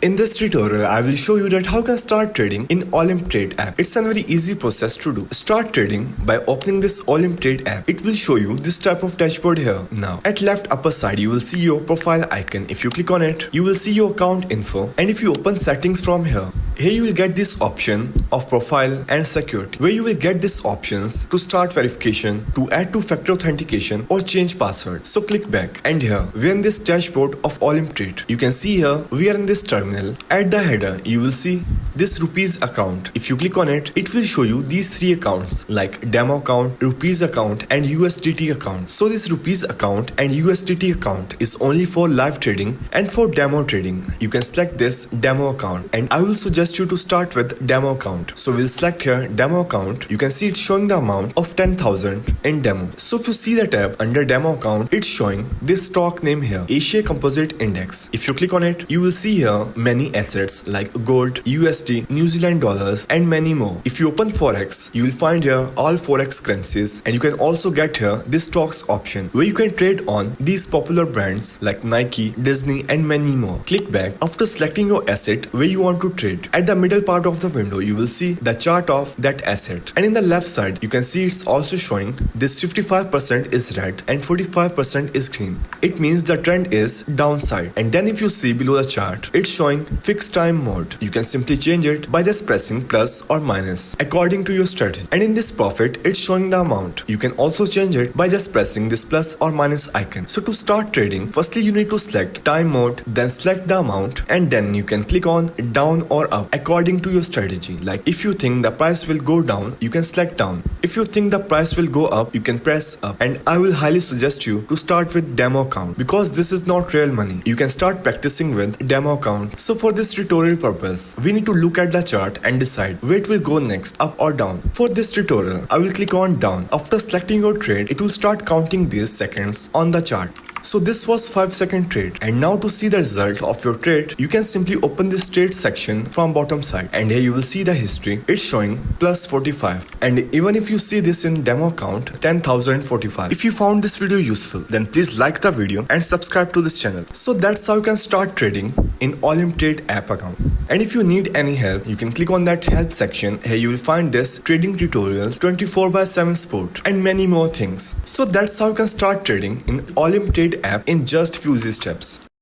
In this tutorial, I will show you that how you can start trading in Olymp Trade app. It's a very easy process to do. Start trading by opening this Olymp Trade app. It will show you this type of dashboard here. Now, at left upper side, you will see your profile icon. If you click on it, you will see your account info. And if you open settings from here, you will get this option of profile and security, where you will get these options to start verification, to add two-factor authentication or change password. So click back, and here we are in this dashboard of Olymp Trade. You can see here we are in this terminal. At the header you will see this rupees account. If you click on it, it will show you these three accounts like demo account, rupees account and USDT account. So this rupees account and USDT account is only for live trading, and for demo trading you can select this demo account, and I will suggest you to start with demo account. So we'll select here demo account. You can see it's showing the amount of 10,000 in demo. So if you see the tab under demo account, it's showing this stock name here, Asia Composite Index. If you click on it, you will see here many assets like gold, USD, New Zealand dollars and many more. If you open Forex, you will find here all Forex currencies, and you can also get here this stocks option where you can trade on these popular brands like Nike, Disney and many more. Click back after selecting your asset where you want to trade. At the middle part of the window, you will see the chart of that asset, and in the left side you can see it's also showing this 55% is red and 45% is green. It means the trend is downside. And then if you see below the chart, it's showing fixed time mode. You can simply change it by just pressing plus or minus according to your strategy. And in this profit, it's showing the amount. You can also change it by just pressing this plus or minus icon. So to start trading, firstly you need to select time mode, then select the amount, and then you can click on down or up according to your strategy. Like if you think the price will go down, you can select down. If you think the price will go up, you can press up. And I will highly suggest you to start with demo account, because this is not real money. You can start practicing with demo account. So for this tutorial purpose, we need to look at the chart and decide where it will go next, up or down. For this tutorial, I will click on down. After selecting your trade, it will start counting these seconds on the chart. So this was 5-second trade, and now to see the result of your trade, you can simply open this trade section from bottom side, and here you will see the history. It's showing plus 45, and even if you see this in demo account, 10,045. If you found this video useful, then please like the video and subscribe to this channel. So that's how you can start trading in Olymp Trade app account. And if you need any help, you can click on that help section. Here you will find this trading tutorials, 24/7 support and many more things. So that's how you can start trading in Olymp Trade app in just few easy steps.